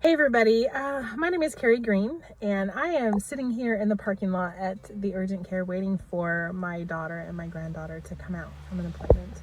Hey everybody, my name is Carrie Green, and I am sitting here in the parking lot at the urgent care waiting for my daughter and my granddaughter to come out from an appointment.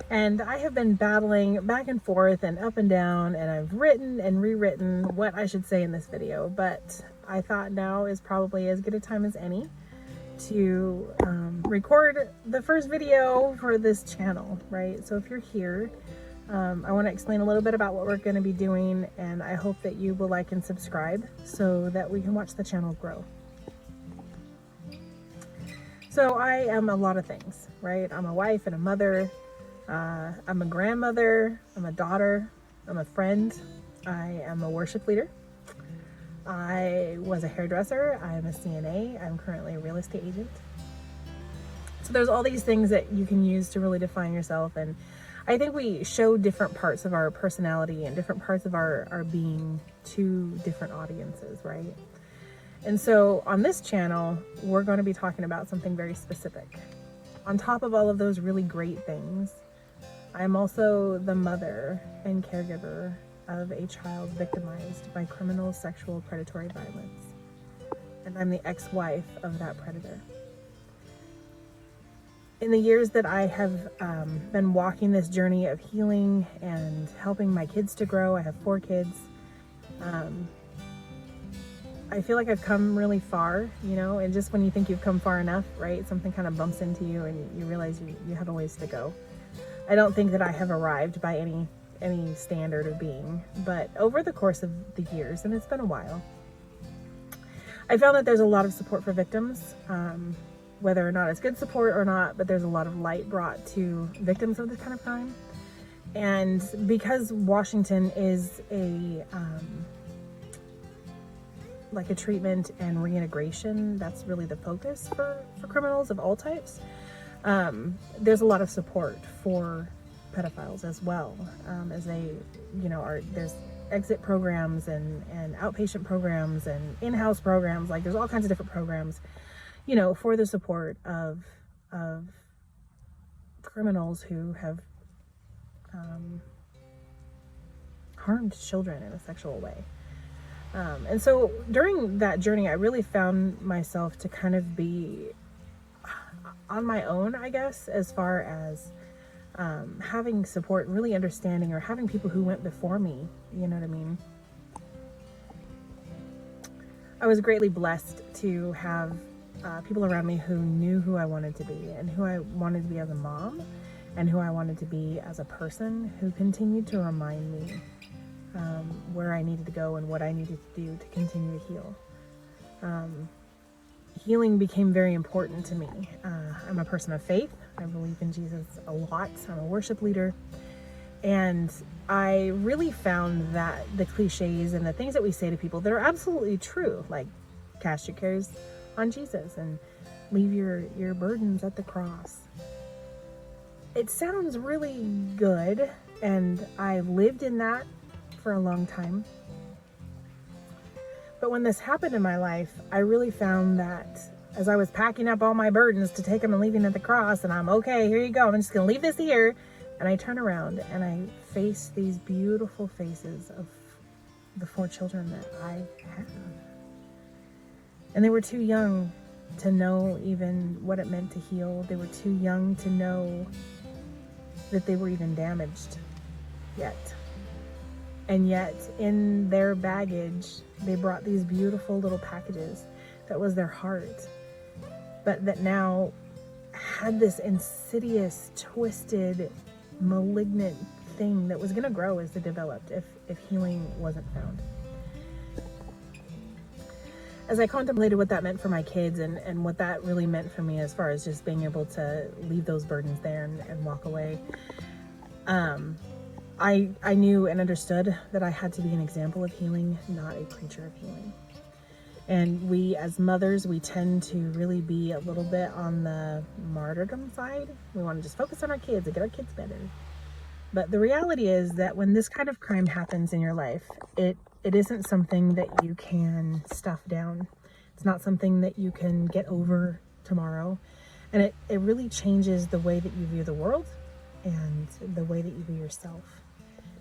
And I have been battling back and forth and up and down, and I've written and rewritten what I should say in this video, but I thought now is probably as good a time as any to record the first video for this channel, right? So if you're here, I want to explain a little bit about what we're going to be doing, and I hope that you will like and subscribe so that we can watch the channel grow. So I am a lot of things, right? I'm a wife and a mother, I'm a grandmother, I'm a daughter, I'm a friend, I am a worship leader, I was a hairdresser, I am a CNA, I'm currently a real estate agent. So there's all these things that you can use to really define yourself, and I think we show different parts of our personality and different parts of our being to different audiences, right? And so on this channel, we're going to be talking about something very specific. On top of all of those really great things, I'm also the mother and caregiver of a child victimized by criminal sexual predatory violence. And I'm the ex-wife of that predator. In the years that I have been walking this journey of healing and helping my kids to grow, I have 4 kids, I feel like I've come really far, you know, and just when you think you've come far enough, right, something kind of bumps into you and you realize you have a ways to go. I don't think that I have arrived by any standard of being, but over the course of the years, and it's been a while, I found that there's a lot of support for victims, whether or not it's good support or not, but there's a lot of light brought to victims of this kind of crime. And because Washington is like a treatment and reintegration, that's really the focus for criminals of all types, there's a lot of support for pedophiles as well, as they, you know, there's exit programs and outpatient programs and in-house programs, like there's all kinds of different programs, you know, for the support of criminals who have harmed children in a sexual way. And so during that journey, I really found myself to kind of be on my own, I guess, as far as having support, really understanding, or having people who went before me, you know what I mean? I was greatly blessed to have people around me who knew who I wanted to be and who I wanted to be as a mom and who I wanted to be as a person, who continued to remind me where I needed to go and what I needed to do to continue to heal. Healing became very important to me. I'm a person of faith. I believe in Jesus a lot. I'm a worship leader. And I really found that the cliches and the things that we say to people that are absolutely true, like cast your cares on Jesus and leave your burdens at the cross. It sounds really good, and I've lived in that for a long time. But when this happened in my life, I really found that as I was packing up all my burdens to take them and leaving at the cross, and I'm okay, here you go, I'm just gonna leave this here, and I turn around and I face these beautiful faces of the 4 children that I have. And they were too young to know even what it meant to heal. They were too young to know that they were even damaged yet. And yet, in their baggage, they brought these beautiful little packages that was their heart, but that now had this insidious, twisted, malignant thing that was going to grow as they developed if healing wasn't found. As I contemplated what that meant for my kids and what that really meant for me as far as just being able to leave those burdens there and walk away, I knew and understood that I had to be an example of healing, not a preacher of healing. And we as mothers, we tend to really be a little bit on the martyrdom side. We want to just focus on our kids and get our kids better. But the reality is that when this kind of crime happens in your life, it isn't something that you can stuff down. It's not something that you can get over tomorrow. And it really changes the way that you view the world and the way that you view yourself.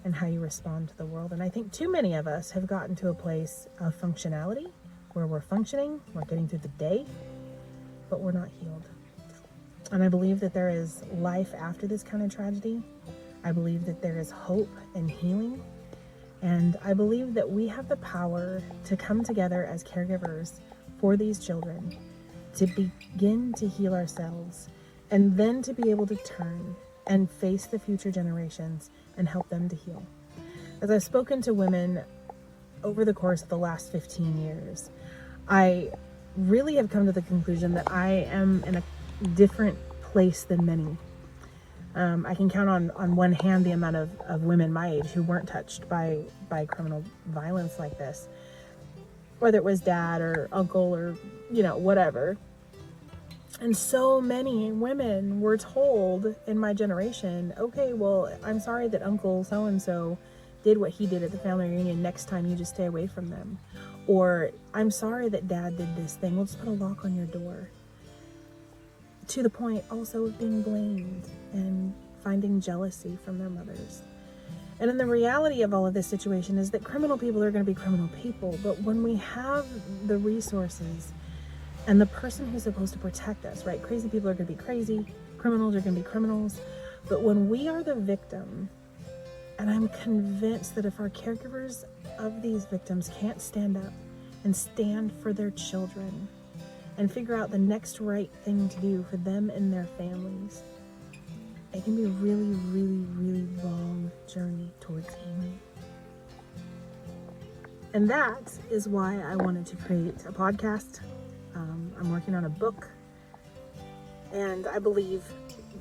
and how you respond to the world. And I think too many of us have gotten to a place of functionality where we're functioning, we're getting through the day, but we're not healed. And I believe that there is life after this kind of tragedy. I believe that there is hope and healing. And I believe that we have the power to come together as caregivers for these children, to begin to heal ourselves, and then to be able to turn and face the future generations and help them to heal. As I've spoken to women over the course of the last 15 years, I really have come to the conclusion that I am in a different place than many. I can count on one hand the amount of women my age who weren't touched by criminal violence like this, whether it was dad or uncle or, whatever. And so many women were told in my generation, okay, well, I'm sorry that Uncle so-and-so did what he did at the family reunion. Next time you just stay away from them. Or, I'm sorry that dad did this thing. We'll just put a lock on your door. To the point also of being blamed and finding jealousy from their mothers. And then the reality of all of this situation is that criminal people are going to be criminal people. But when we have the resources and the person who's supposed to protect us, right? Crazy people are going to be crazy. Criminals are going to be criminals. But when we are the victim, and I'm convinced that if our caregivers of these victims can't stand up and stand for their children and figure out the next right thing to do for them and their families, it can be a really, really, really long journey towards healing. And that is why I wanted to create a podcast. I'm working on a book, and I believe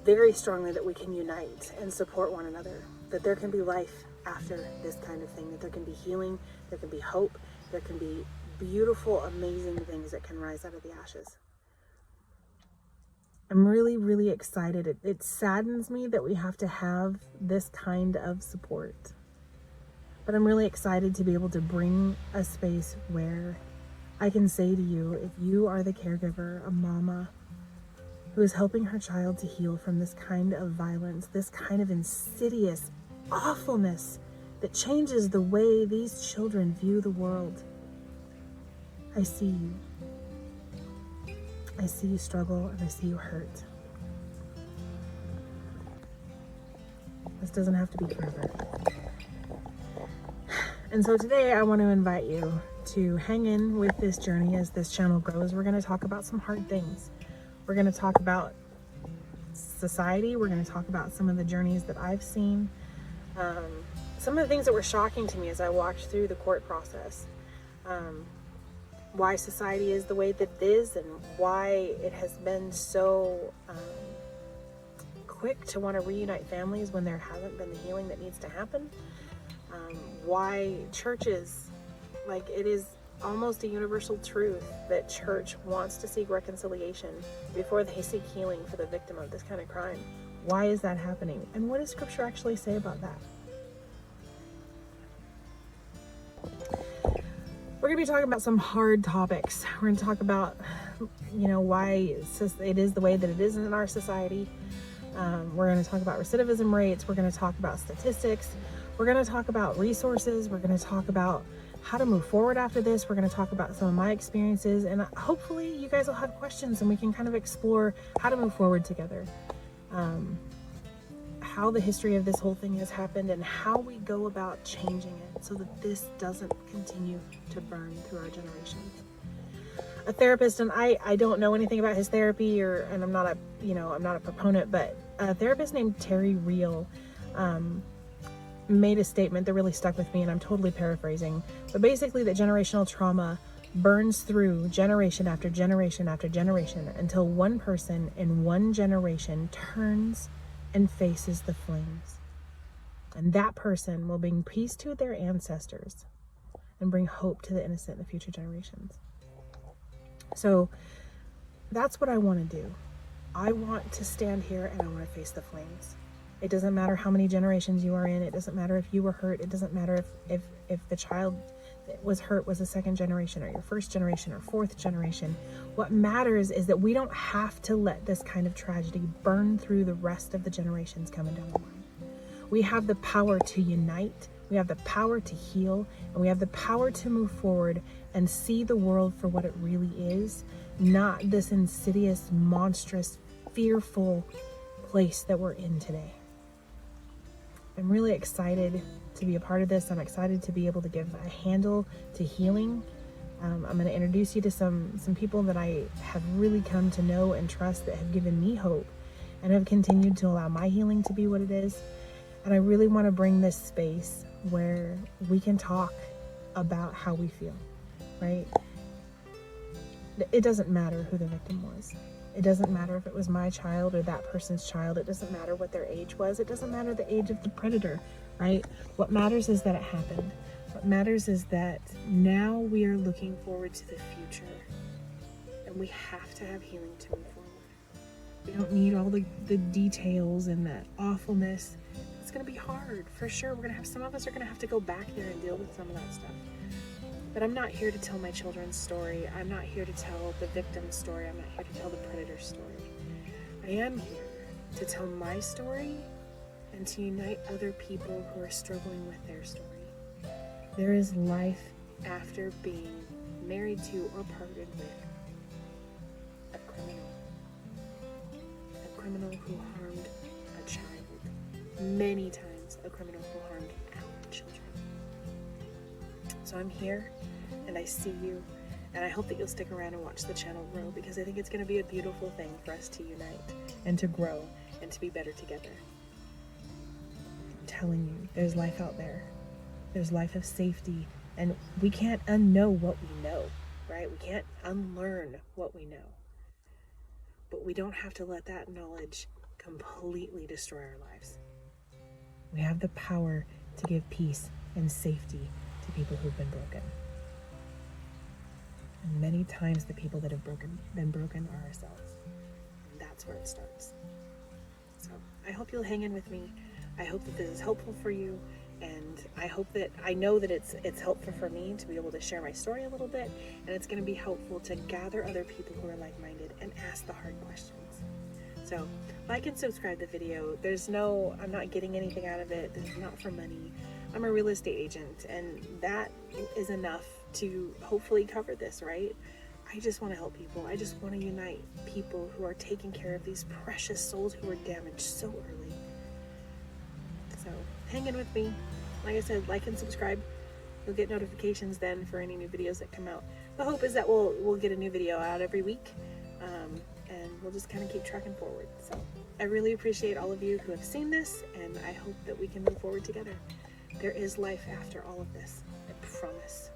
very strongly that we can unite and support one another, that there can be life after this kind of thing, that there can be healing, there can be hope, there can be beautiful, amazing things that can rise out of the ashes. I'm really, really excited. It saddens me that we have to have this kind of support, but I'm really excited to be able to bring a space where I can say to you, if you are the caregiver, a mama who is helping her child to heal from this kind of violence, this kind of insidious awfulness that changes the way these children view the world, I see you. I see you struggle, and I see you hurt. This doesn't have to be forever. And so today I want to invite you to hang in with this journey as this channel grows. We're going to talk about some hard things. We're going to talk about society. We're going to talk about some of the journeys that I've seen. Some of the things that were shocking to me as I walked through the court process. Why society is the way that it is, and why it has been so quick to want to reunite families when there hasn't been the healing that needs to happen. Why churches, like, it is almost a universal truth that church wants to seek reconciliation before they seek healing for the victim of this kind of crime. Why is that happening? And what does Scripture actually say about that? We're going to be talking about some hard topics. We're going to talk about, why it is the way that it is in our society. We're going to talk about recidivism rates. We're going to talk about statistics. We're going to talk about resources. We're going to talk about how to move forward after this. We're going to talk about some of my experiences, and hopefully you guys will have questions and we can kind of explore how to move forward together. How the history of this whole thing has happened and how we go about changing it so that this doesn't continue to burn through our generations. A therapist, and I don't know anything about his therapy, and I'm not a proponent, but a therapist named Terry Real made a statement that really stuck with me, and I'm totally paraphrasing, but basically that generational trauma burns through generation after generation after generation until one person in one generation turns and faces the flames. And that person will bring peace to their ancestors and bring hope to the innocent in the future generations. So that's what I want to do. I want to stand here and I want to face the flames. It doesn't matter how many generations you are in. It doesn't matter if you were hurt. It doesn't matter if the child that was hurt was a second generation or your first generation or fourth generation. What matters is that we don't have to let this kind of tragedy burn through the rest of the generations coming down the line. We have the power to unite, we have the power to heal, and we have the power to move forward and see the world for what it really is, not this insidious, monstrous, fearful place that we're in today. I'm really excited to be a part of this. I'm excited to be able to give a handle to healing. I'm going to introduce you to some people that I have really come to know and trust, that have given me hope and have continued to allow my healing to be what it is. And I really want to bring this space where we can talk about how we feel, right? It doesn't matter who the victim was. It doesn't matter if it was my child or that person's child. It doesn't matter what their age was. It doesn't matter the age of the predator, right? What matters is that it happened. What matters is that now we are looking forward to the future, and we have to have healing to move forward. We don't need all the details and that awfulness. It's going to be hard, for sure. Some of us are going to have to go back there and deal with some of that stuff. But I'm not here to tell my children's story. I'm not here to tell the victim's story. I'm not here to tell the predator's story. I am here to tell my story and to unite other people who are struggling with their story. There is life after being married to or partnered with a criminal. A criminal who harmed a child. Many times a criminal who harmed our children. So I'm here, and I see you, and I hope that you'll stick around and watch the channel grow, because I think it's going to be a beautiful thing for us to unite and to grow and to be better together. I'm telling you, there's life out there. There's life of safety, and we can't unknow what we know, right? We can't unlearn what we know. But we don't have to let that knowledge completely destroy our lives. We have the power to give peace and safety to people who've been broken. And many times the people that have been broken are ourselves. And that's where it starts. So I hope you'll hang in with me. I hope that this is helpful for you. And I know that it's helpful for me to be able to share my story a little bit. And it's going to be helpful to gather other people who are like-minded and ask the hard questions. So like and subscribe to the video. I'm not getting anything out of it. This is not for money. I'm a real estate agent, and that is enough to hopefully cover this, right? I just want to help people. I just want to unite people who are taking care of these precious souls who were damaged so early. So hang in with me. Like I said, like and subscribe. You'll get notifications then for any new videos that come out. The hope is that we'll get a new video out every week, and we'll just kind of keep trucking forward. So I really appreciate all of you who have seen this, and I hope that we can move forward together. There is life after all of this, I promise.